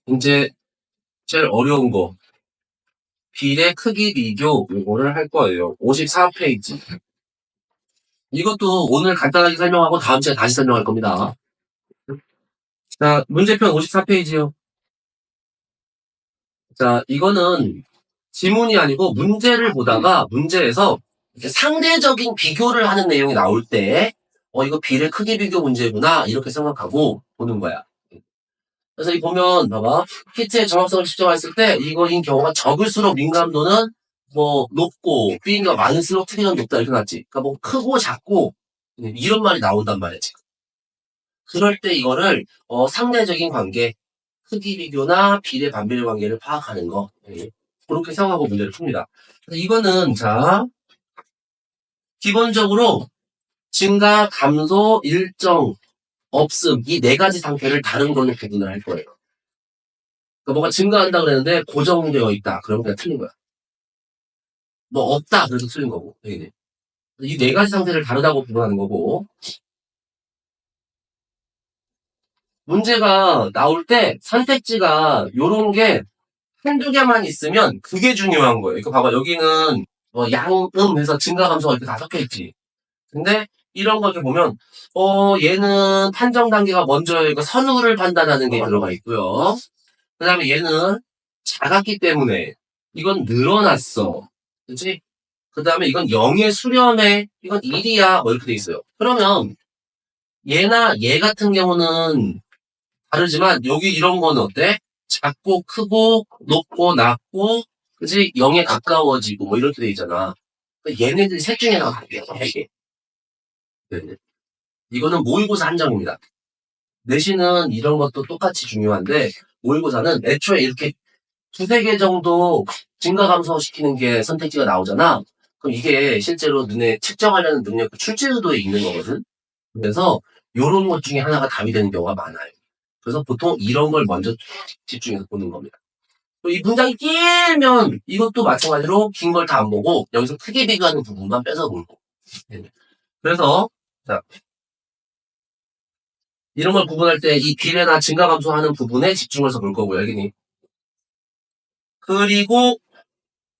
이제 제일 어려운 거 비례 크기 비교 요거를 할 거예요. 54페이지. 이것도 오늘 간단하게 설명하고 다음 주에 다시 설명할 겁니다. 자, 문제편 54페이지요. 자, 이거는 지문이 아니고 문제를 보다가 문제에서 이렇게 상대적인 비교를 하는 내용이 나올 때, 이거 비례 크기 비교 문제구나, 이렇게 생각하고 보는 거야. 그래서 이 보면, 봐봐. 히트의 정확성을 측정했을 때, 이거인 경우가 적을수록 민감도는 뭐, 높고, B인가 많을수록 특이도는 높다, 이렇게 나왔지. 그러니까 뭐, 크고 작고, 이런 말이 나온단 말이야, 지금. 그럴 때 이거를, 상대적인 관계, 크기 비교나 비례 반비례 관계를 파악하는 거. 예. 그렇게 생각하고 문제를 풉니다. 이거는, 자, 기본적으로 증가, 감소, 일정, 없음, 이 네 가지 상태를 다른 걸로 구분을 할 거예요. 그러니까 뭐가 증가한다 그랬는데 고정되어 있다. 그러면 그냥 틀린 거야. 뭐 없다. 그래도 틀린 거고. 이 네 가지 상태를 다르다고 구분하는 거고. 문제가 나올 때 선택지가 요런 게 한두 개만 있으면 그게 중요한 거예요. 이거 봐봐. 여기는 양음 해서 증가 감소가 이렇게 다 섞여 있지. 근데 이런 거 이렇게 보면 얘는 판정 단계가 먼저 이거 선후를 판단하는 게 들어가 있고요. 그 다음에 얘는 작았기 때문에 이건 늘어났어. 그치? 그 다음에 이건 0의 수렴에 이건 1이야 뭐 이렇게 돼 있어요. 그러면 얘나 얘 같은 경우는 다르지만 여기 이런 거는 어때? 작고 크고 높고 낮고 그치? 0에 가까워지고 뭐 이렇게 돼 있잖아. 그러니까 얘네들 셋 중에 하나가 바뀌어 이게. 네. 이거는 모의고사 한정입니다. 내신은 이런 것도 똑같이 중요한데 모의고사는 애초에 이렇게 두세 개 정도 증가 감소시키는 게 선택지가 나오잖아. 그럼 이게 실제로 눈에 측정하려는 능력, 출제 의도에 있는 거거든. 그래서 이런 것 중에 하나가 답이 되는 경우가 많아요. 그래서 보통 이런 걸 먼저 집중해서 보는 겁니다. 이 문장이 길면 이것도 마찬가지로 긴 걸 다 안 보고 여기서 크게 비교하는 부분만 빼서 보고. 그래서 자, 이런 걸 구분할 때 이 비례나 증가 감소하는 부분에 집중해서 볼 거고요. 여기니. 그리고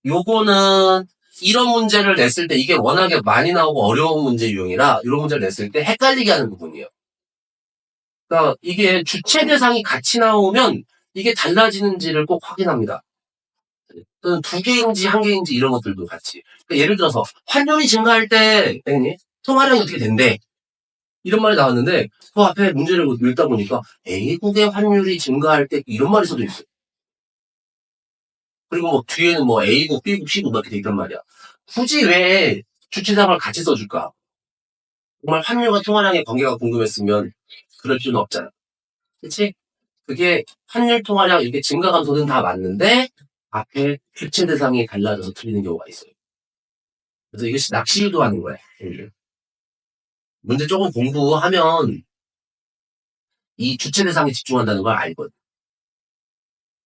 요거는 이런 문제를 냈을 때 이게 워낙에 많이 나오고 어려운 문제 유형이라 이런 문제를 냈을 때 헷갈리게 하는 부분이에요. 그러니까 이게 주체 대상이 같이 나오면 이게 달라지는지를 꼭 확인합니다. 또는 두 개인지 한 개인지 이런 것들도 같이. 그러니까 예를 들어서 환율이 증가할 때 통화량이 어떻게 된대. 이런 말이 나왔는데 그 앞에 문제를 읽다 보니까 A국의 환율이 증가할 때 이런 말이 써져 있어요. 그리고 뭐 뒤에는 뭐 A국, B국, C국 이렇게 돼 있단 말이야. 굳이 왜 주체상을 같이 써줄까? 정말 환율과 통화량의 관계가 궁금했으면 그럴 필요는 없잖아. 그치? 그게 환율 통화량 이렇게 증가 감소는 다 맞는데 앞에 주체 대상이 달라져서 틀리는 경우가 있어요. 그래서 이것이 낚시 유도하는 거야. 문제 조금 공부하면 이 주체 대상에 집중한다는 걸 알거든.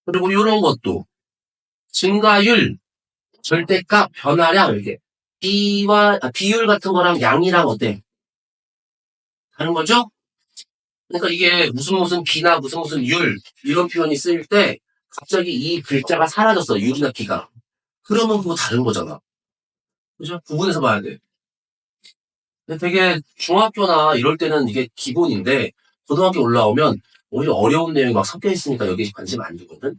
그리고 이런 것도 증가율, 절대값, 변화량 이렇게 비율 같은 거랑 양이랑 어때? 다른 거죠? 그러니까 이게 무슨 비나 무슨 율 이런 표현이 쓰일 때 갑자기 이 글자가 사라졌어. 율이나 비가. 그러면 그거 다른 거잖아. 그죠? 구분해서 봐야 돼. 근데 되게 중학교나 이럴 때는 이게 기본인데 고등학교 올라오면 오히려 어려운 내용이 막 섞여 있으니까 여기에 관심 안 두거든.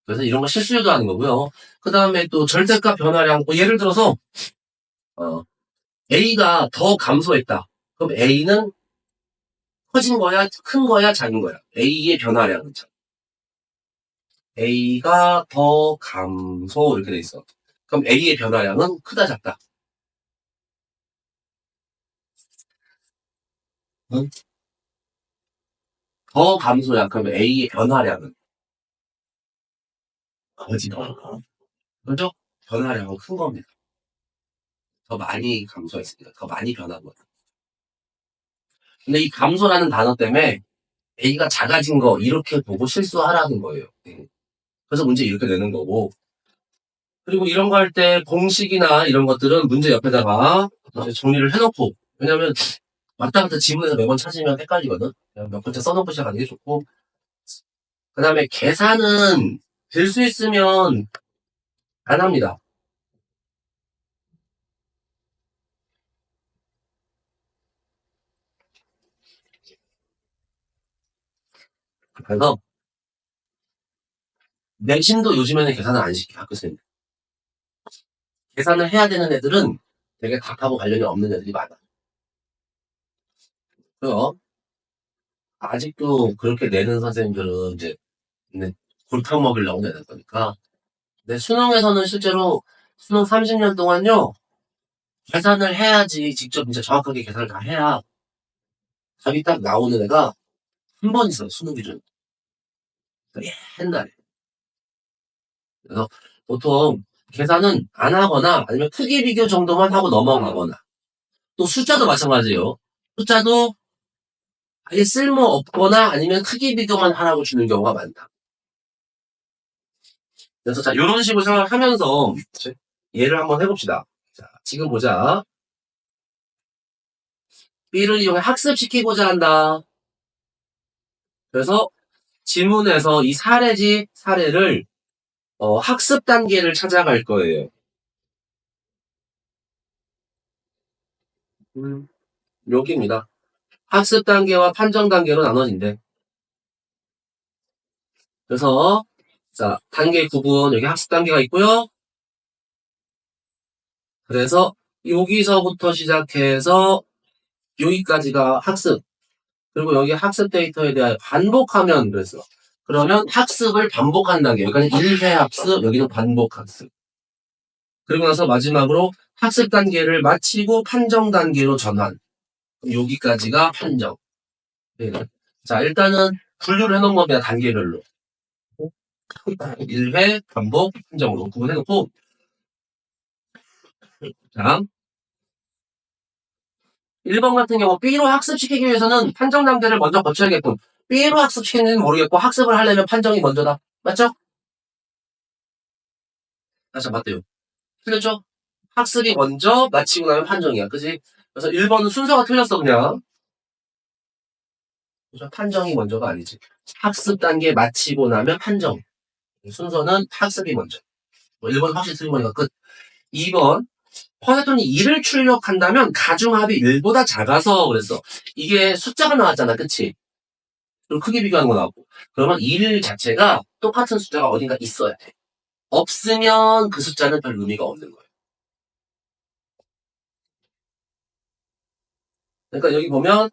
그래서 이런 거 실수 유도하는 거고요. 그 다음에 또 절대값 변화량. 예를 들어서 어, A가 더 감소했다. 그럼 A는 커진 거야, 큰 거야, 작은 거야? A의 변화량은 A가 더 감소 이렇게 돼 있어. 그럼 A의 변화량은 크다 작다. 응? 더 감소야. 그러면 A의 변화량은 거지다. 그죠? 변화량은 큰 겁니다. 더 많이 감소했습니다. 더 많이 변한 거다. 근데 이 감소라는 단어 때문에 A가 작아진 거 이렇게 보고 실수하라는 거예요. 그래서 문제 이렇게 내는 거고. 그리고 이런 거 할 때 공식이나 이런 것들은 문제 옆에다가 정리를 해놓고 왜냐면 왔다 갔다 지문에서 매번 찾으면 헷갈리거든. 그냥 몇 글자 써놓고 시작하는 게 좋고 그 다음에 계산은 될 수 있으면 안 합니다. 그래서 내신도 요즘에는 계산을 안 시켜, 학교생들. 계산을 해야 되는 애들은 되게 닭하고 관련이 없는 애들이 많아. 그래서 아직도 그렇게 내는 선생님들은 이제 골탕 먹이려고 내는 거니까. 근데 수능에서는 실제로 수능 30년 동안요, 계산을 해야지 직접 이제 정확하게 계산을 다 해야 답이 딱 나오는 애가 한 번 있어요, 수능 기준. 옛날에. 그래서 보통 계산은 안 하거나 아니면 크기 비교 정도만 하고 넘어가거나 또 숫자도 마찬가지예요. 숫자도 아예 쓸모 없거나 아니면 크기 비교만 하라고 주는 경우가 많다. 그래서 자, 이런 식으로 생각하면서 예를 한번 해봅시다. 자, 지금 보자. B를 이용해 학습시키고자 한다. 그래서 지문에서 이 사례를 학습 단계를 찾아갈 거예요. 여기입니다. 학습 단계와 판정 단계로 나눠진대. 그래서 자, 단계 구분 여기 학습 단계가 있고요. 그래서 여기서부터 시작해서 여기까지가 학습. 그리고 여기 학습 데이터에 대하여 반복하면 그랬어. 그러면 학습을 반복하는 단계. 여기까지 1회 학습, 여기는 반복 학습. 그리고 나서 마지막으로 학습 단계를 마치고 판정 단계로 전환. 여기까지가 판정. 네. 자, 일단은 분류를 해놓은 겁니다. 단계별로. 1회, 반복, 판정으로 구분해놓고 자, 1번 같은 경우 B로 학습시키기 위해서는 판정 단계를 먼저 거쳐야겠고 B로 학습시키는지는 모르겠고 학습을 하려면 판정이 먼저다. 맞죠? 자, 맞대요. 틀렸죠? 학습이 먼저 마치고 나면 판정이야. 그지? 그래서 1번은 순서가 틀렸어 그냥. 그죠? 판정이 먼저가 아니지. 학습 단계 마치고 나면 판정. 순서는 학습이 먼저. 1번 확실히 틀린 거니까 끝. 2번 퍼센트는 2를 출력한다면 가중합이 1보다 작아서 그랬어. 이게 숫자가 나왔잖아. 그치? 그리고 크게 비교하는 거 나왔고. 그러면 1 자체가 똑같은 숫자가 어딘가 있어야 돼. 없으면 그 숫자는 별 의미가 없는 거예요. 그러니까 여기 보면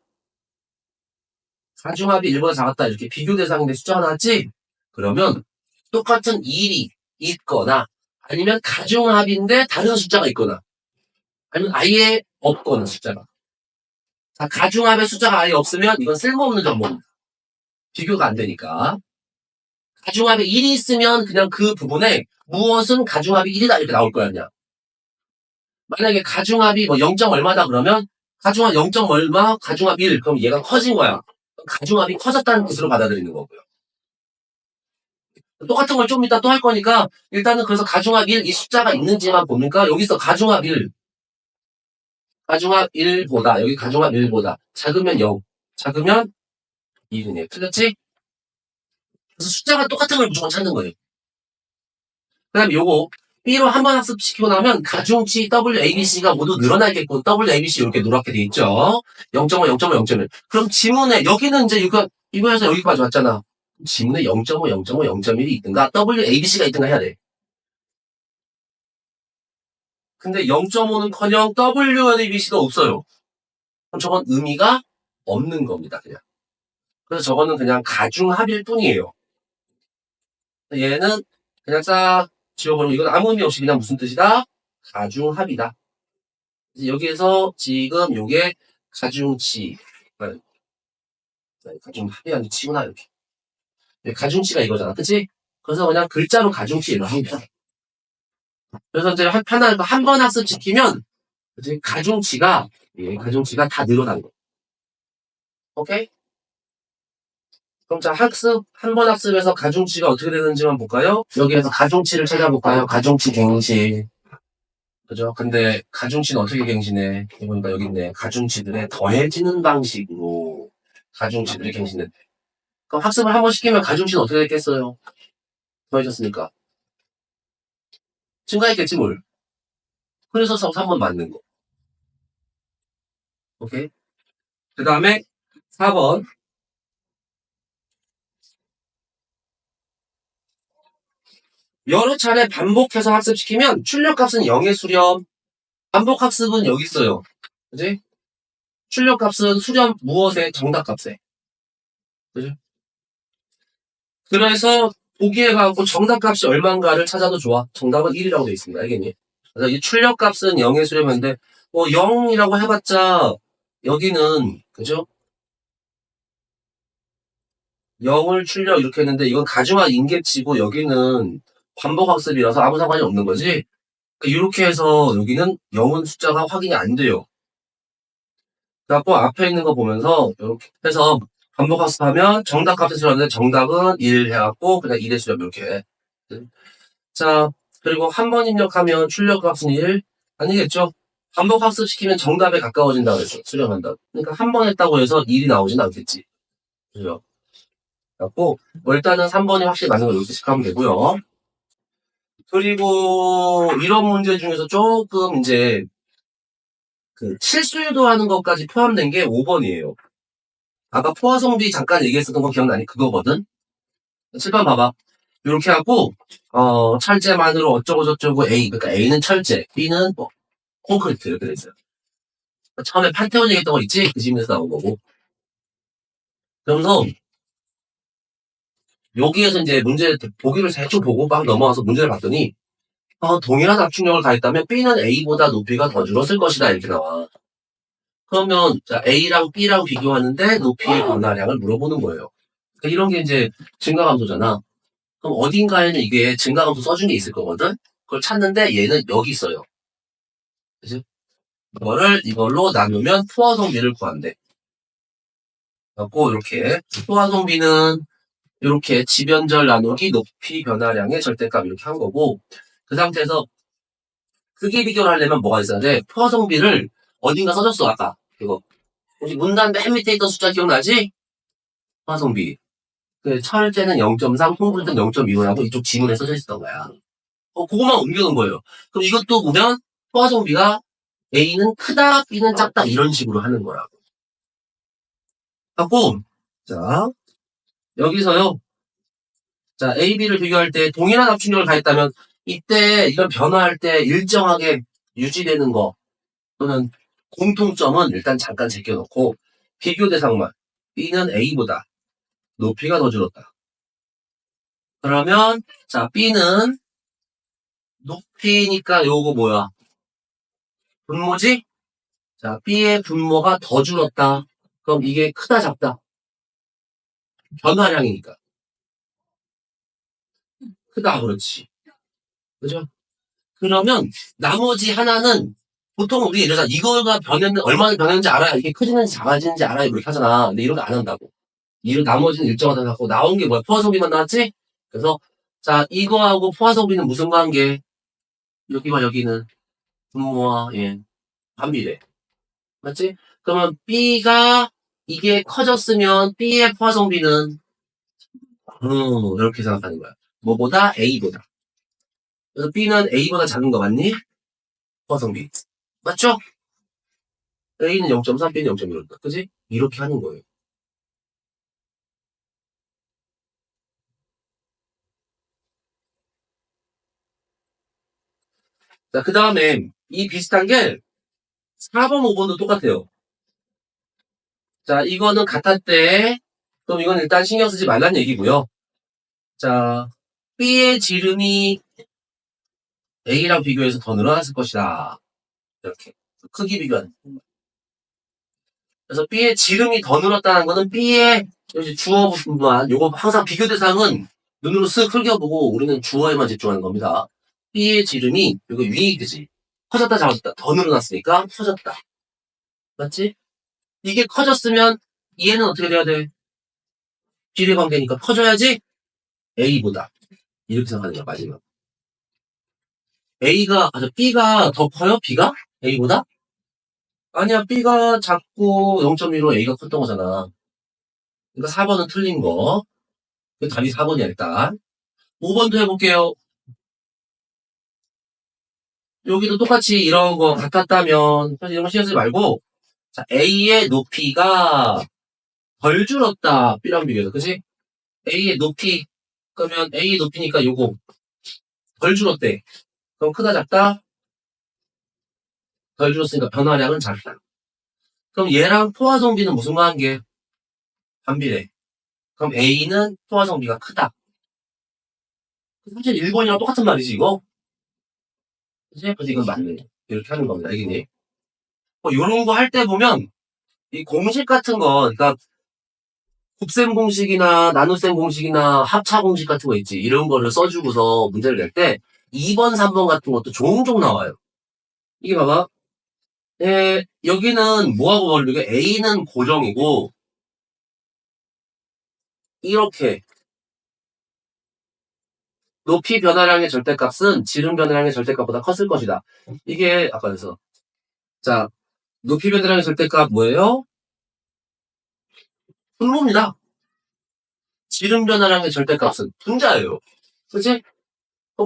가중합이 1보다 작았다 이렇게 비교 대상인데 숫자가 나왔지? 그러면 똑같은 1이 있거나 아니면 가중합인데 다른 숫자가 있거나 아니면 아예 없거나 숫자가. 자, 가중합의 숫자가 아예 없으면 이건 쓸모없는 정보입니다. 비교가 안 되니까. 가중합에 1이 있으면 그냥 그 부분에 무엇은 가중합이 1이다 이렇게 나올 거 아니야. 만약에 가중합이 뭐 0. 얼마다 그러면 가중합 0. 얼마, 가중합 1. 그럼 얘가 커진 거야. 가중합이 커졌다는 뜻으로 받아들이는 거고요. 똑같은 걸 좀 이따 또 할 거니까 일단은 그래서 가중합 1, 이 숫자가 있는지만 보니까 여기서 가중합 1, 가중합 1보다 여기 가중합 1보다 작으면 0, 작으면 1이네. 틀렸지? 그래서 숫자가 똑같은 걸 무조건 찾는 거예요. 그 다음에 요거 B로 한 번 학습시키고 나면 가중치 WABC가 모두 늘어나겠고 WABC 이렇게 누렇게 돼 있죠. 0.5, 0.5, 0.1. 그럼 지문에 여기는 이제 이거에서 여기까지 왔잖아. 지문에 0.5, 0.5, 0.1이 있든가 WABC가 있든가 해야 돼. 근데 0.5는커녕 WABC가 없어요. 그럼 저건 의미가 없는 겁니다. 그냥. 그래서 저거는 그냥 가중합일 뿐이에요. 얘는 그냥 싹 지워버리고 이건 아무 의미 없이 그냥 무슨 뜻이다? 가중합이다. 여기에서 지금 요게 가중치 가중합이 아니고 치구나 이렇게 가중치가 이거잖아. 그치? 그래서 그냥 글자로 가중치 이렇게 합니다. 그래서 이제 하나 한 번 학습시키면 이제 가중치가 다 늘어나는 거예요. 오케이? 그럼 자 한 번 학습에서 가중치가 어떻게 되는지만 볼까요? 여기에서 가중치를 찾아볼까요? 가중치 갱신. 그죠? 근데 가중치는 어떻게 갱신해? 보니까 여기 있네. 가중치들의 더해지는 방식으로 가중치들이 갱신된대. 그럼 학습을 한 번 시키면 가중치는 어떻게 됐겠어요? 더해졌으니까. 증가했겠지, 뭘. 그래서 3번 맞는 거. 오케이? 그 다음에 4번. 여러 차례 반복해서 학습시키면 출력값은 0에 수렴. 반복학습은 여기 있어요. 그지? 출력값은 수렴 무엇에? 정답값에. 그죠? 그래서 보기에 가고 정답값이 얼마인가를 찾아도 좋아. 정답은 1이라고 되어 있습니다. 알겠니? 그래서 이 출력값은 0에 수렴했는데 0이라고 해봤자 여기는 그죠? 0을 출력 이렇게 했는데 이건 가중화 인계치고 여기는 반복학습이라서 아무 상관이 없는 거지. 이렇게 해서 여기는 0은 숫자가 확인이 안 돼요. 그래갖고 앞에 있는 거 보면서 이렇게 해서 반복학습하면 정답값에 수렴하는데 정답은 1 해갖고 그냥 1에 수렴 이렇게. 자, 그리고 한 번 입력하면 출력값은 1 아니겠죠? 반복학습시키면 정답에 가까워진다고 그랬어. 수렴한다. 그러니까 한 번 했다고 해서 1이 나오진 않겠지. 그죠? 그래갖고 일단은 3번이 확실히 맞는 걸 이렇게 체크하면 되고요. 그리고 이런 문제 중에서 조금 이제 그 실수 유도하는 것까지 포함된 게 5번이에요. 아까 포화성비 잠깐 얘기했었던 거 기억나니? 그거거든? 7번 봐봐. 이렇게 하고 철제만으로 어쩌고저쩌고 A, 그러니까 A는 철제, B는 뭐 콘크리트 이렇게 돼 있어요. 처음에 판테온 얘기했던 거 있지? 그 집에서 나온 거고. 그러면서 여기에서 이제 문제 보기를 대충 보고 막 넘어와서 문제를 봤더니 동일한 압축력을 가했다면 B는 A보다 높이가 더 줄었을 것이다 이렇게 나와. 그러면 자, A랑 B랑 비교하는데 높이의 변화량을 물어보는 거예요. 그러니까 이런 게 이제 증가감소잖아. 그럼 어딘가에는 이게 증가감소 써준 게 있을 거거든? 그걸 찾는데 얘는 여기 있어요. 그치? 이걸로 나누면 포화성비를 구한대. 그래갖고 이렇게 포화성비는 이렇게 지변절 나누기 높이 변화량의 절대값 이렇게 한 거고 그 상태에서 크기 비교를 하려면 뭐가 있어야 돼? 포화성비를 어딘가 써줬어 아까 이거 혹시 문단 맨 밑에 있던 숫자 기억나지? 포화성비 그 철제는 0.3, 콘크리트는 0.25라고 이쪽 지문에 써져 있었던 거야. 그거만 옮겨놓은 거예요. 그럼 이것도 보면 포화성비가 A는 크다, B는 작다 이런 식으로 하는 거라고. 갖고 자 여기서요. 자 A, B를 비교할 때 동일한 압축력을 가했다면 이때 이런 변화할 때 일정하게 유지되는 거 또는 공통점은 일단 잠깐 제껴놓고 비교 대상만 B는 A보다 높이가 더 줄었다. 그러면 자 B는 높이니까 요거 뭐야? 분모지? 자 B의 분모가 더 줄었다. 그럼 이게 크다 작다? 변화량이니까 크다 그렇지. 그죠? 그러면 나머지 하나는 보통 우리 이러자 이거가 변했는 얼마나 변했는지 알아야 이게 커지는지 작아지는지 알아야 이렇게 하잖아. 근데 이런 거 안 한다고. 이 나머지는 일정하다 갖고 나온 게 뭐야? 포화성비만 나왔지? 그래서 자 이거하고 포화성비는 무슨 관계? 여기와 여기는 분모와 예 반비례. 맞지? 그러면 B가 이게 커졌으면 B의 포화성비는 이렇게 생각하는 거야. 뭐보다? A보다. 그래서 B는 A보다 작은 거 맞니? 포화성비. 맞죠? A는 0.3, B는 0.1이다. 그지? 이렇게 하는 거예요. 자, 그 다음에 이 비슷한 게 4번, 5번도 똑같아요. 자, 이거는 같았대. 그럼 이건 일단 신경 쓰지 말란 얘기고요. 자, B의 지름이 A랑 비교해서 더 늘어났을 것이다. 이렇게. 크기 비교하는. 그래서 B의 지름이 더 늘었다는 거는 B의 주어만, 요거 항상 비교 대상은 눈으로 쓱 흘겨보고 우리는 주어에만 집중하는 겁니다. B의 지름이, 이거 위에 그지? 커졌다, 작아졌다. 더 늘어났으니까 커졌다. 맞지? 이게 커졌으면 얘는 어떻게 돼야 돼? 비례 관계니까 커져야지 A보다. 이렇게 생각하는 거야, 마지막. B가 더 커요? B가? A보다? 아니야, B가 작고 0.15 A가 컸던 거잖아. 그러니까 4번은 틀린 거. 답이 4번이야, 일단. 5번도 해볼게요. 여기도 똑같이 이런 거 같았다면, 사실 이런 거 신경 쓰지 말고, 자, A의 높이가 덜 줄었다. B랑 비교해서. 그치? A의 높이. 그러면 A의 높이니까 요거 덜 줄었대. 그럼 크다, 작다? 덜 줄었으니까 변화량은 작다. 그럼 얘랑 포화성비는 무슨 관계? 반비례. 그럼 A는 포화성비가 크다. 사실 1번이랑 똑같은 말이지, 이거? 그치? 그래서 이건 맞네. 이렇게 하는 겁니다. 알겠니? 요런 거 할 때 보면, 이 공식 같은 거, 그러니까 곱셈 공식이나 나눗셈 공식이나 합차 공식 같은 거 있지. 이런 거를 써주고서 문제를 낼 때 2번, 3번 같은 것도 종종 나와요. 이게 봐봐. 여기는 뭐하고 벌리게 A는 고정이고 이렇게 높이 변화량의 절대값은 지름 변화량의 절대값보다 컸을 것이다. 이게 아까 그래서 자 높이 변화량의 절대값 뭐예요? 분모입니다. 지름 변화량의 절대값은 분자예요. 그치?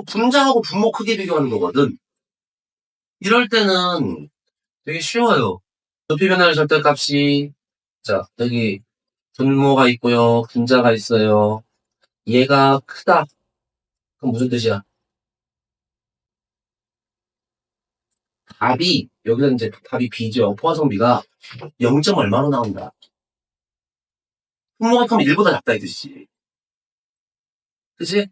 분자하고 분모 크기 비교하는 거거든. 이럴 때는 되게 쉬워요. 높이 변화량의 절대값이 자 여기 분모가 있고요. 분자가 있어요. 얘가 크다. 그럼 무슨 뜻이야? 답이 여기서 이제 답이 B죠. 포화성비가 0점 얼마로 나온다. 분모가 크면 1보다 작다 이 뜻이지. 그치?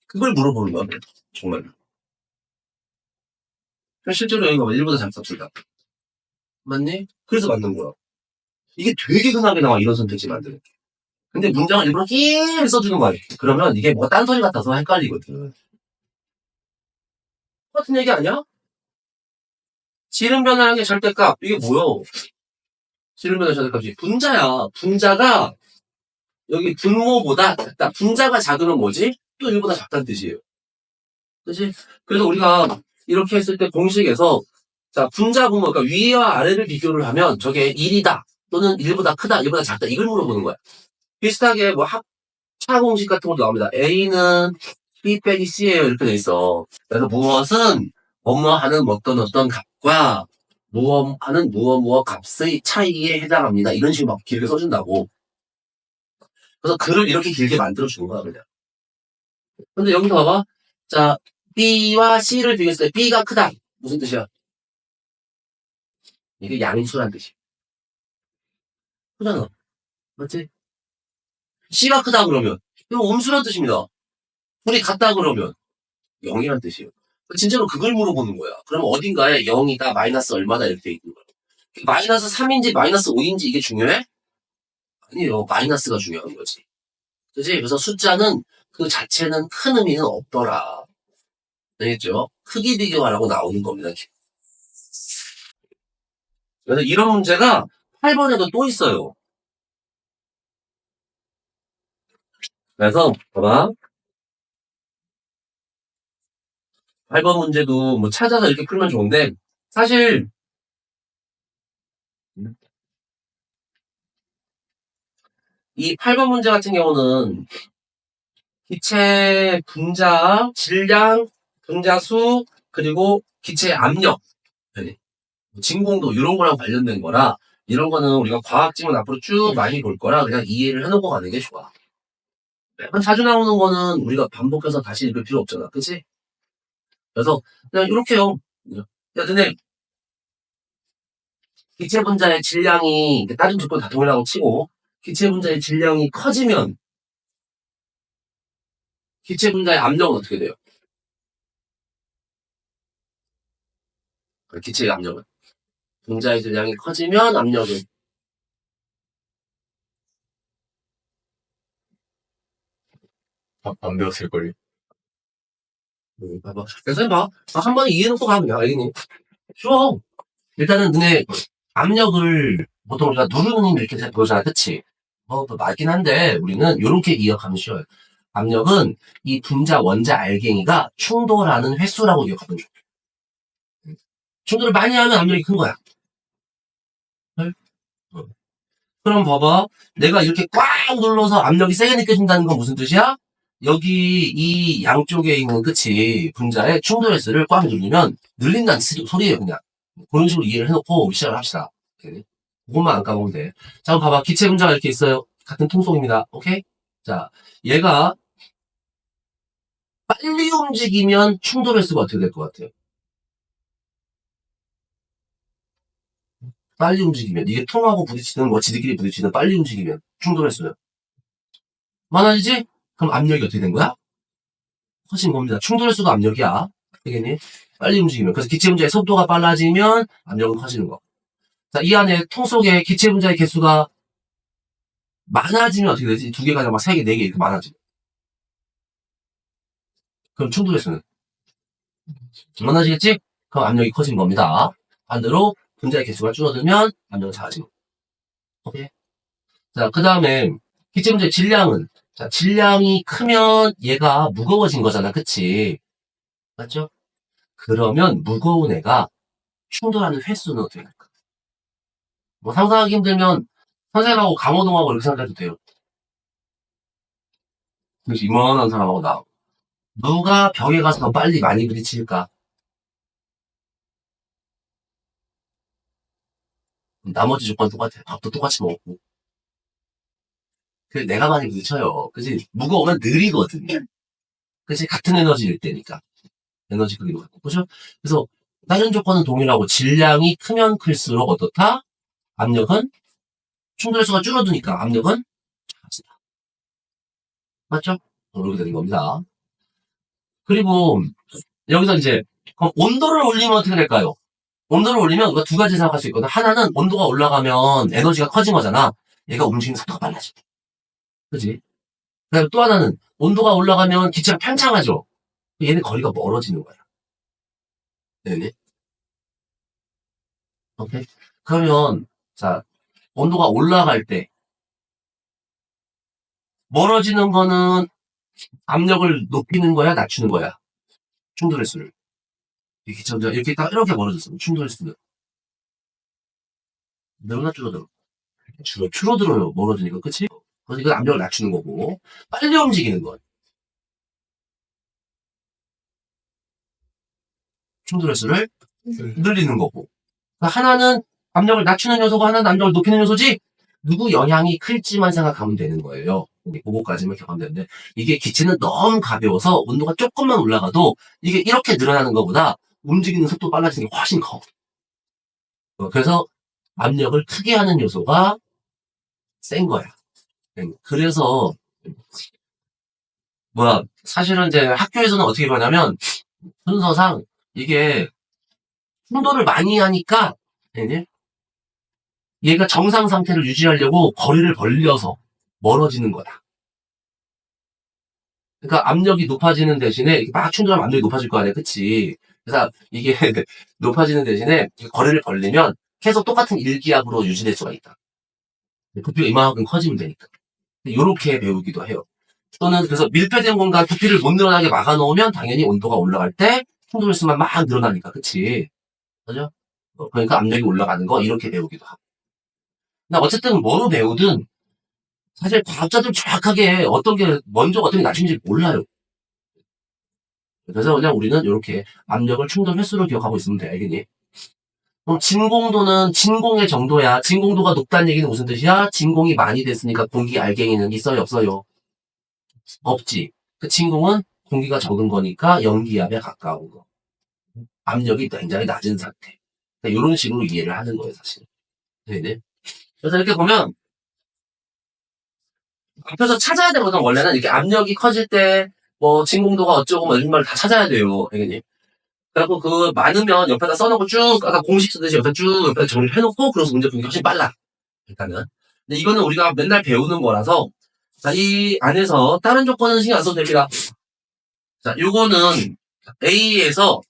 그걸 물어보는 거야. 정말. 실제로 여기가 1보다 작다 둘 다. 맞니? 그래서 맞는 거야. 이게 되게 흔하게 나와 이런 선택지 만드는 게. 근데 문장을 일부러 길게 써주는 거야. 그러면 이게 뭐가 딴소리 같아서 헷갈리거든. 똑같은 얘기 아니야? 지름 변화량의 절대값 이게 뭐야? 지름 변화량의 절대값이 분자야. 분자가 여기 분모보다 작다. 분자가 작으면 뭐지? 또 1보다 작다는 뜻이에요. 그치? 그래서 우리가 이렇게 했을 때 공식에서 자 분자 분모 그러니까 위와 아래를 비교를 하면 저게 1이다 또는 1보다 크다 1보다 작다 이걸 물어보는 거야. 비슷하게 뭐 합차 공식 같은 것도 나옵니다. A는 B 빼기 C예요 이렇게 돼 있어. 그래서 무엇은 뭐뭐하는 어떤 값과 무엇하는 무엇 값의 차이에 해당합니다. 이런 식으로 막 길게 써준다고. 그래서 글을 이렇게 길게 만들어주는 거야 그냥. 근데 여기서 봐봐. 자 B와 C를 비교했을 때 B가 크다. 무슨 뜻이야? 이게 양수란 뜻이야. 크잖아. 맞지? C가 크다 그러면 이거 음수란 뜻입니다. 둘이 같다 그러면 0이란 뜻이에요. 진짜로 그걸 물어보는 거야. 그러면 어딘가에 0이다, 마이너스 얼마다 이렇게 돼 있는 거야. 마이너스 3인지 마이너스 5인지 이게 중요해? 아니요. 마이너스가 중요한 거지. 그지? 그래서 숫자는 그 자체는 큰 의미는 없더라. 알겠죠? 크기 비교하라고 나오는 겁니다. 그래서 이런 문제가 8번에도 또 있어요. 그래서 봐봐. 8번 문제도 뭐 찾아서 이렇게 풀면 좋은데 사실 이 8번 문제 같은 경우는 기체 분자 질량, 분자 수, 그리고 기체 압력, 진공도 이런 거랑 관련된 거라 이런 거는 우리가 과학지문 앞으로 쭉 많이 볼 거라 그냥 이해를 해놓고 가는 게 좋아. 매번 자주 나오는 거는 우리가 반복해서 다시 읽을 필요 없잖아. 그치? 그래서 그냥 이렇게요. 야, 근데 기체 분자의 질량이 다른 조건 다 동일하고 치고 기체 분자의 질량이 커지면 기체 분자의 압력은 어떻게 돼요? 기체의 압력은 분자의 질량이 커지면 압력은 안 배웠을걸요? 봐봐. 그래서 봐. 한 번에 이해놓고 가면 알겠니? 쉬워. 일단은 근데 압력을 보통 우리가 누르는 힘 이렇게 보잖아. 그치? 맞긴 한데 우리는 이렇게 기억하면 쉬워요. 압력은 이 분자 원자 알갱이가 충돌하는 횟수라고 기억하면 좋아. 충돌을 많이 하면 압력이 큰 거야. 네? 그럼 봐봐. 내가 이렇게 꽉 눌러서 압력이 세게 느껴진다는 건 무슨 뜻이야? 여기 이 양쪽에 있는 그치 분자의 충돌 횟수를 꽉 누르면 늘린다는 소리예요 그냥. 그런 식으로 이해를 해놓고 시작을 합시다. 그것만 안 까먹으면 돼. 자, 그럼 봐봐. 기체 분자가 이렇게 있어요. 같은 통속입니다. 오케이? 자, 얘가 빨리 움직이면 충돌 횟수가 어떻게 될 것 같아요? 빨리 움직이면 이게 통하고 부딪히든 뭐 지들끼리 부딪히든 빨리 움직이면 충돌 횟수는 많아지지? 그럼 압력이 어떻게 된 거야? 커진 겁니다. 충돌 횟수가 압력이야. 되겠니? 빨리 움직이면. 그래서 기체 분자의 속도가 빨라지면 압력은 커지는 거. 자, 이 안에 통 속에 기체 분자의 개수가 많아지면 어떻게 되지? 두 개가 아니라 막 세 개, 네 개 이렇게 많아지면. 그럼 충돌 횟수는 많아지겠지? 그럼 압력이 커진 겁니다. 반대로 분자의 개수가 줄어들면 압력은 작아지는 거. 오케이? 자, 그 다음에 기체 분자의 질량은 자, 질량이 크면 얘가 무거워진 거잖아. 그치? 맞죠? 그러면 무거운 애가 충돌하는 횟수는 어떻게 될까? 뭐 상상하기 힘들면 선생님하고 강호동하고 이렇게 생각해도 돼요. 그래서 이만한 사람하고 나 누가 벽에 가서 더 빨리 많이 부딪힐까? 나머지 조건 똑같아. 밥도 똑같이 먹고. 그 내가 많이 부딪혀요. 그지? 무거우면 느리거든. 그지? 같은 에너지일 때니까. 에너지 크기도 같고. 그죠? 그래서 다른 조건은 동일하고 질량이 크면 클수록 어떻다? 압력은 충돌수가 줄어드니까 압력은 작아진다. 맞죠? 이렇게 되는 겁니다. 그리고 여기서 이제 그럼 온도를 올리면 어떻게 될까요? 온도를 올리면 우리가 두 가지 생각할 수 있거든. 하나는 온도가 올라가면 에너지가 커진 거잖아. 얘가 움직이는 속도가 빨라져. 그지? 그다음에 또 하나는 온도가 올라가면 기체가 팽창하죠. 얘는 거리가 멀어지는 거야. 네네. 오케이. 그러면 자 온도가 올라갈 때 멀어지는 거는 압력을 높이는 거야, 낮추는 거야. 충돌 횟수를. 이 기체가 이렇게 딱 이렇게 멀어졌어. 충돌 횟수는 너무나 줄어들어. 줄어들어요. 멀어지니까 그치? 그래서 이건 압력을 낮추는 거고 빨리 움직이는 건 충돌 횟수를 늘리는 거고. 그러니까 하나는 압력을 낮추는 요소고 하나는 압력을 높이는 요소지 누구 영향이 클지만 생각하면 되는 거예요. 그거까지만 기억하면 되는데 이게 기체는 너무 가벼워서 온도가 조금만 올라가도 이게 이렇게 늘어나는 것보다 움직이는 속도 빨라지는 게 훨씬 커. 그래서 압력을 크게 하는 요소가 센 거야. 그래서 뭐야 사실은 이제 학교에서는 어떻게 보냐면 순서상 이게 충돌을 많이 하니까 얘가 정상 상태를 유지하려고 거리를 벌려서 멀어지는 거다. 그러니까 압력이 높아지는 대신에 막 충돌하면 압력이 높아질 거 아니야, 그치? 그래서 이게 높아지는 대신에 거리를 벌리면 계속 똑같은 일기압으로 유지될 수가 있다. 부피가 이만큼 커지면 되니까. 이렇게 배우기도 해요. 또는 그래서 밀폐된 공간 부피를 못 늘어나게 막아놓으면 당연히 온도가 올라갈 때 충돌 수만 막 늘어나니까, 그치? 그죠? 그러니까 압력이 올라가는 거 이렇게 배우기도 하고. 근데 어쨌든 뭐로 배우든 사실 과학자들 정확하게 어떤 게 먼저 어떤 게 나중인지 몰라요. 그래서 그냥 우리는 이렇게 압력을 충돌 횟수를 기억하고 있으면 돼. 알겠니? 그럼 진공도는 진공의 정도야. 진공도가 높다는 얘기는 무슨 뜻이야? 진공이 많이 됐으니까 공기 알갱이는 있어요, 없어요? 없지. 그 진공은 공기가 적은 거니까 연기압에 가까운 거. 압력이 굉장히 낮은 상태. 그러니까 이런 식으로 이해를 하는 거예요, 사실. 네네. 그래서 이렇게 보면 앞에서 찾아야 되거든, 원래는. 이렇게 압력이 커질 때, 뭐, 진공도가 어쩌고, 뭐, 이런 말 다 찾아야 돼요. 알겠니? 그래갖고 그 많으면 옆에다 써놓고 쭉 아까 공식 쓰듯이 옆에 쭉 옆에다 정리를 해놓고 그래서 문제 푸는 게 훨씬 빨라 일단은. 근데 이거는 우리가 맨날 배우는 거라서 자, 이 안에서 다른 조건은 신경 안 써도 됩니다. 자, 요거는 A에서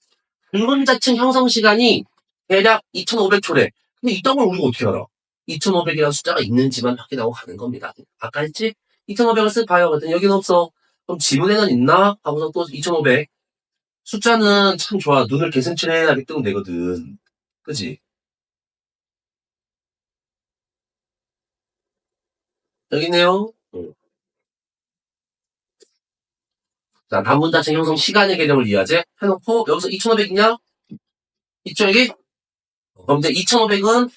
분자층 형성 시간이 대략 2500초래. 근데 이딴 걸 우리가 어떻게 알아? 2500이라는 숫자가 있는지만 확인하고 가는 겁니다. 아까 했지? 2500을 쓱 봐요. 그랬더니 여기는 없어. 그럼 지문에는 있나? 하고서 또 2500. 숫자는 참 좋아. 눈을 개슴츠레하게 뜨면 되거든. 그지? 여기 있네요. 자, 단문자체 형성 시간의 개념을 이해하지? 해놓고, 여기서 2500이냐? 이쪽에? 그럼 이제 2500은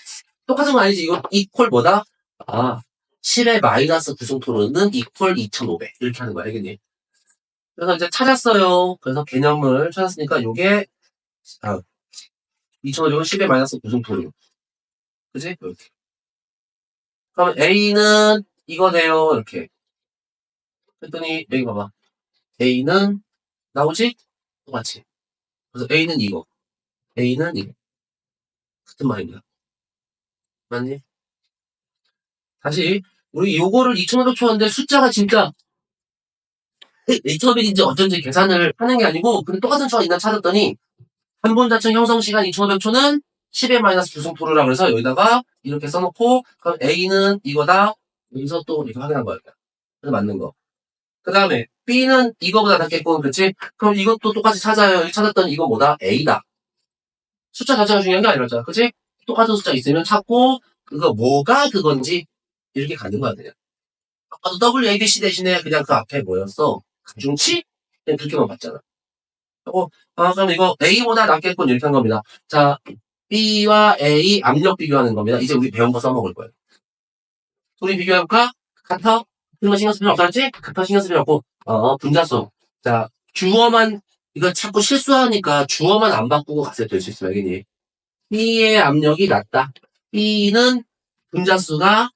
똑같은 거 아니지? 이거 이퀄 뭐다? 아, 10의 마이너스 구승토로는 이퀄 2500. 이렇게 하는 거야, 알겠니? 그래서 이제 찾았어요. 그래서 개념을 찾았으니까 요게, 2500은 10의 마이너스 구승토로. 그지? 이렇게. 그러면 A는 이거 돼요. 이렇게. 그랬더니, 여기 봐봐. A는 나오지? 똑같이. 그래서 A는 이거. A는 이거. 같은 말입니다. 맞니? 다시, 우리 요거를 2500 쳤는데 숫자가 진짜 2500인지 어쩐지 계산을 하는 게 아니고, 그냥 똑같은 수가 있나 찾았더니, 한분자층 형성 시간 2500초는 10의 마이너스 부승토르라 그래서 여기다가 이렇게 써놓고, 그럼 A는 이거다. 여기서 또 이렇게 확인한 거야. 그래서 맞는 거. 그 다음에 B는 이거보다 작겠고, 그렇지? 그럼 이것도 똑같이 찾아요. 여기 찾았더니 이거 뭐다? A다. 숫자 자체가 중요한 게 아니었잖아. 그치? 똑같은 숫자 있으면 찾고, 그거 뭐가 그건지, 이렇게 가는 거야, 그냥. 아까도 WABC 대신에 그냥 그 앞에 뭐였어? 가중치? 그냥 그렇게만 봤잖아. 그럼 이거 A보다 낫겠군, 이렇게 한 겁니다. 자, B와 A 압력 비교하는 겁니다. 이제 우리 배운 거 써먹을 거예요. 둘이 비교해볼까? 같아? 그런 거 신경 쓸 필요 없었지? 같아 신경 쓸 필요 없고, 분자수. 자, 주어만, 이거 자꾸 실수하니까 주어만 안 바꾸고 갔을 때 될 수 있어, 여기니. B의 압력이 낮다. B는 분자수가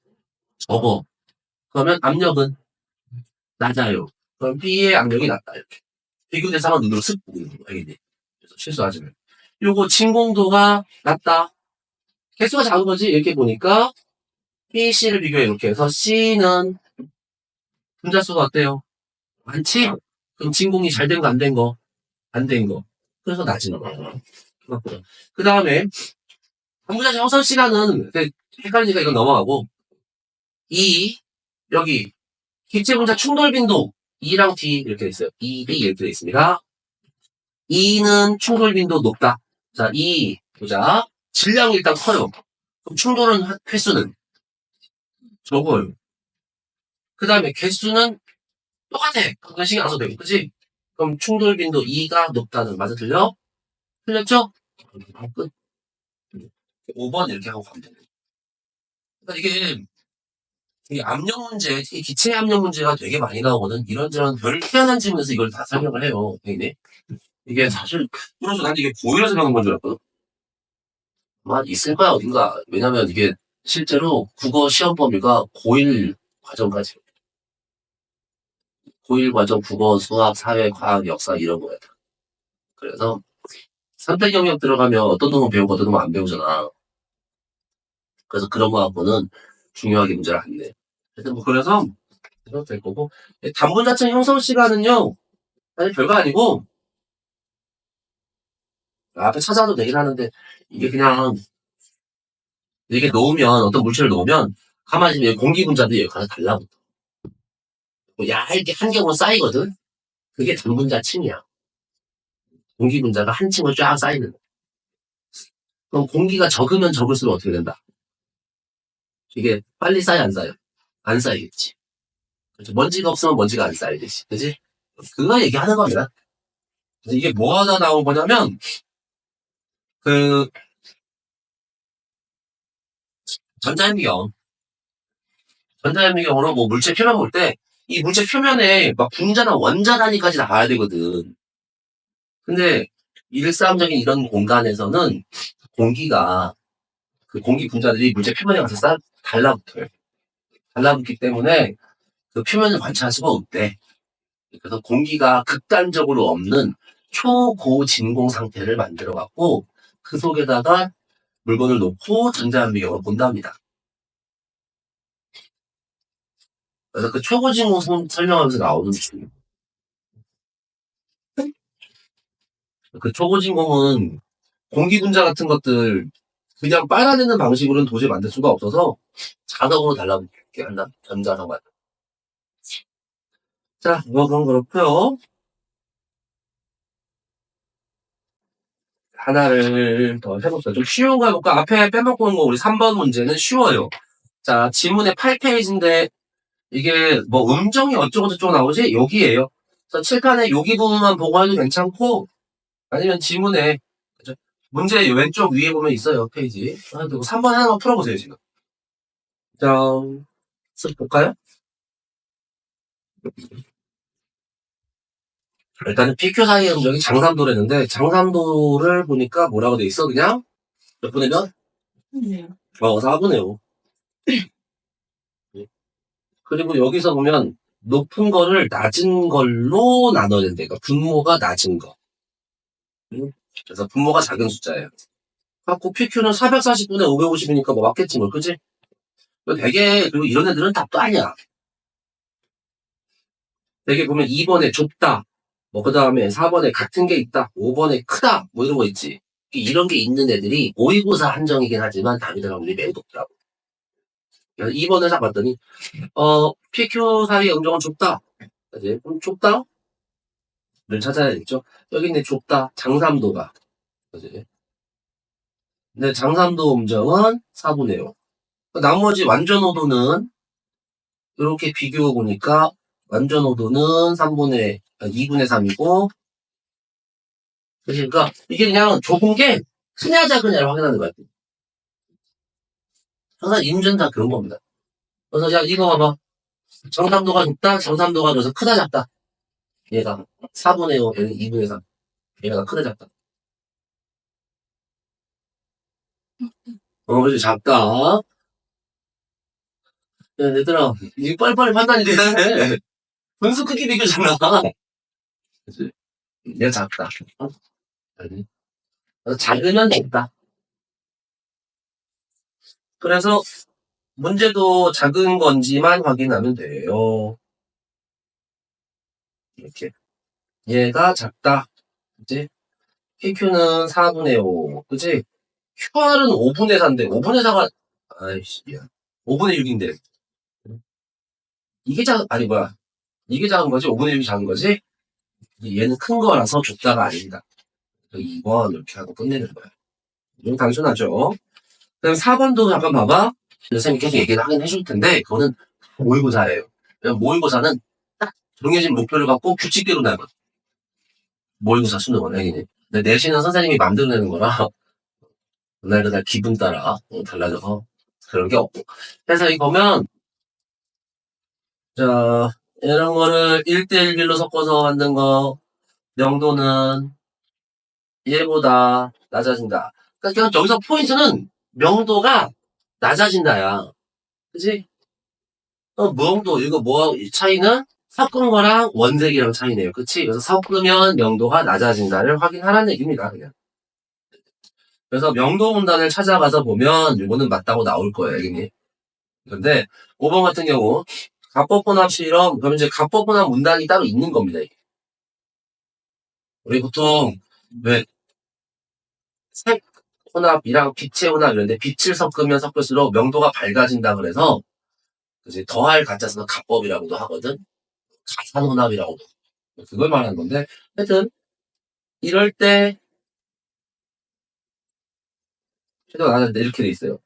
적어. 그러면 압력은 낮아요. 그럼 B의 압력이 낮다, 이렇게. 비교 대상은 눈으로 슥 보는 거, 알겠니? 그래서 실수하지 말고. 요거 진공도가 낮다. 개수가 작은 거지. 이렇게 보니까 B, C를 비교해 이렇게 해서 C는 분자수가 어때요? 많지? 그럼 진공이 잘 된 거, 안 된 거? 안 된 거. 그래서 낮은 거. 그 다음에 분자체 형성 시간은 헷갈리니까 이건 넘어가고 여기 기체 분자 충돌 빈도 E랑 D 이렇게 돼 있어요. E, D 이렇게 돼 있습니다. E는 충돌 빈도 높다. 자, E 보자. 질량이 일단 커요. 그럼 충돌은 횟수는 적어요. 그 다음에 개수는 똑같아. 그건 신경 안 써도 되고, 그치? 그럼 충돌 빈도 2가 높다는, 맞아, 틀려? 틀렸죠? 끝. 5번 이렇게 하고 가면 되네. 그러니까 이게 압력 문제, 특히 기체 압력 문제가 되게 많이 나오거든. 이런저런 별 희한한 질문에서 이걸 다 설명을 해요. 이게 사실, 그래서 난 이게 고의로 설명한 건 줄 알았거든. 아마 있을 거야, 어딘가. 왜냐면 이게 실제로 국어 시험 범위가 고1 과정까지. 고1 과정 국어, 수학, 사회, 과학, 역사 이런 거야. 그래서 선택 영역 들어가면 어떤 놈은 배우고 어떤 놈은 안 배우잖아. 그래서 그런 거 갖고는 중요하게 문제를 안 내. 하여튼 뭐 그래서 그래도 될 거고. 단문 자체 형성 시간은요. 사실 별거 아니고 앞에 찾아도 되긴 하는데 이게 그냥 이게 놓으면 어떤 물질을 놓으면 가만히 있으면 공기 분자들이 여기 가서 달라붙어. 뭐 얇게 한 겹으로 쌓이거든. 그게 단분자 층이야. 공기 분자가 한 층을 쫙 쌓이는 거. 그럼 공기가 적으면 적을수록 어떻게 된다? 이게 빨리 쌓여 안 쌓여? 안 쌓이겠지. 그렇죠. 먼지가 없으면 먼지가 안 쌓이듯이. 그지? 그거 얘기하는 겁니다. 그래서 이게 뭐 하나 나온 거냐면, 그, 전자현미경. 전자현미경으로 뭐 물체 표면 볼 때, 이 물체 표면에 막 분자나 원자 단위까지 나가야 되거든. 근데, 일상적인 이런 공간에서는 공기가, 그 공기 분자들이 물체 표면에 가서 달라붙어요. 달라붙기 때문에 그 표면을 관찰할 수가 없대. 그래서 공기가 극단적으로 없는 초고진공 상태를 만들어 갖고 그 속에다가 물건을 놓고 전자현미경을 본답니다. 그래서 그 초고진공 설명하면서 나오는 그 초고진공은 공기 분자 같은 것들 그냥 빨아내는 방식으로는 도저히 만들 수가 없어서 자석으로 달라붙게 한다. 전자석만. 자, 뭐 그건 그렇고요. 하나를 더 해봅시다. 좀 쉬운 거 해볼까? 앞에 빼먹고 온 거 우리 3번 문제는 쉬워요. 자, 지문의 8페이지인데 이게 뭐 음정이 어쩌고저쩌고 나오지? 여기에요. 그래서 칠판에 여기 부분만 보고 해도 괜찮고, 아니면 지문에, 그죠? 문제 왼쪽 위에 보면 있어요, 페이지. 그리고 3번 하나만 풀어보세요, 지금. 자, 쓱 볼까요? 일단은 PQ 사이의 음정이 장삼도랬는데, 장삼도를 보니까 뭐라고 돼 있어, 그냥? 몇 분이면? 4분의 5. 그리고 여기서 보면, 높은 거를 낮은 걸로 나눠야 된대. 그러니까 분모가 낮은 거. 그래서 분모가 작은 숫자예요. 갖고 PQ는 440분의 550이니까 뭐 맞겠지 뭐, 그지? 되게, 그리고 이런 애들은 답도 아니야. 되게 보면 2번에 좁다, 뭐 그 다음에 4번에 같은 게 있다, 5번에 크다, 뭐 이런 거 있지. 이런 게 있는 애들이 모의고사 한정이긴 하지만 답이 될 확률이 매우 높더라고. 그래서 2번을 딱 봤더니, PQ 사이의 음정은 좁다. 그지? 그럼 좁다? 를 찾아야겠죠? 여기 있네, 좁다. 장삼도가. 그지? 근데 장삼도 음정은 4분의 5. 나머지 완전 오도는 이렇게 비교해 보니까 완전 오도는 2분의 3이고, 그러니까 이게 그냥 좁은 게 크냐 작으냐를 확인하는 거야. 항상 인증 다 그런 겁니다. 그래서 야 이거 봐봐. 정삼도가 좁다, 정삼도가 그래서 크다 작다. 얘가 4분의 5, 얘는 2분의 3. 얘가 크다 작다. 그렇지, 작다. 야, 얘들아, 이게 빨리빨리 판단이 돼야 돼. 분수 크기 비교잖아. 그치? 얘가 작다. 그래서 작으면 좁다. 그래서 문제도 작은 건지만 확인하면 돼요. 이렇게. 얘가 작다. 그치? PQ는 4분의 5. 그치? QR은 5분의 4인데, 5분의 4가, 아이씨, 야. 5분의 6인데. 아니, 뭐야. 이게 작은 거지? 5분의 6이 작은 거지? 얘는 큰 거라서 좁다가 아닙니다. 2번 이렇게 하고 끝내는 거야. 좀 단순하죠? 그다음 4번도 잠깐 봐봐. 선생님이 계속 얘기를 하긴 해줄 텐데, 그거는 모의고사예요. 모의고사는 딱 정해진 목표를 갖고 규칙대로 나가. 모의고사 수능은 당연히. 근데 내신은 선생님이 마음대로 내는 거라, 그날 기분 따라 달라져서 그런 게 없고. 그래서 이 보면, 자, 이런 거를 1대1비로 섞어서 만든 거, 명도는 얘보다 낮아진다. 그러니까 여기서 포인트는 명도가 낮아진다야. 그지? 명도, 이거 이 차이는 섞은 거랑 원색이랑 차이네요. 그치? 그래서 섞으면 명도가 낮아진다를 확인하라는 얘기입니다, 그냥. 그래서 명도 분단을 찾아가서 보면 이거는 맞다고 나올 거예요, 여기니. 근데 5번 같은 경우 갑법혼합 실험, 그러면 이제 갑법혼합 문단이 따로 있는 겁니다. 이게. 우리 보통 왜 색 혼합이랑 빛의 혼합 이런데 빛을 섞으면 섞을수록 명도가 밝아진다 그래서 이제 더할 가짜 써서 갑법이라고도 하거든. 가산 혼합이라고도. 그걸 말하는 건데 하여튼 이럴 때 최대가 낮아진다 이렇게 돼 있어요.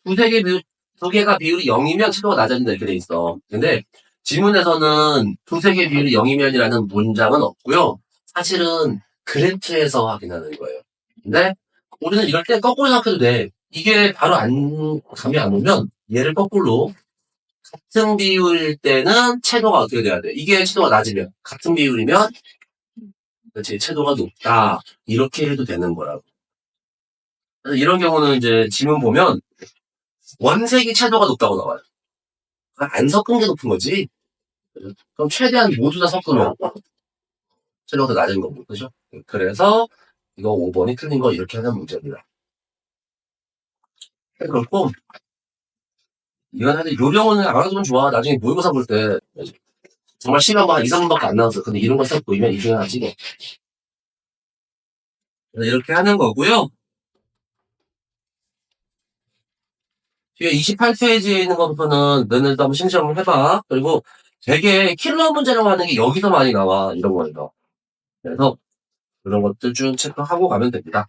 두 개가 비율이 0이면 최대가 낮아진다 이렇게 돼 있어. 근데 지문에서는 두세 개 비율이 0이면이라는 문장은 없고요. 사실은 그래프에서 확인하는 거예요. 근데 우리는 이럴 때 거꾸로 생각해도 돼. 이게 바로 감이 안 오면 얘를 거꾸로 같은 비율일 때는 채도가 어떻게 돼야 돼? 이게 채도가 낮으면 같은 비율이면 그렇지 채도가 높다 이렇게 해도 되는 거라고. 그래서 이런 경우는 이제 지문 보면 원색이 채도가 높다고 나와요. 안 섞은 게 높은 거지. 그럼 최대한 모두 다 섞으면 채도가 더 낮은 거고, 그죠? 그래서 이거 5번이 틀린 거 이렇게 하는 문제입니다. 그렇고 이건 하여튼 요령은 알아두면 좋아. 나중에 모의고사 볼 때 정말 시간만 한 2, 3분밖에 안 나왔어. 근데 이런 걸 딱 보이면 이 중에 하나 찍어. 이렇게 하는 거고요. 뒤에 28페이지에 있는 것부터는 너네도 한번 신청을 해봐. 그리고 되게 킬러 문제라고 하는 게 여기서 많이 나와. 이런 거에서. 그래서 그런 것들 쭉 체크하고 가면 됩니다.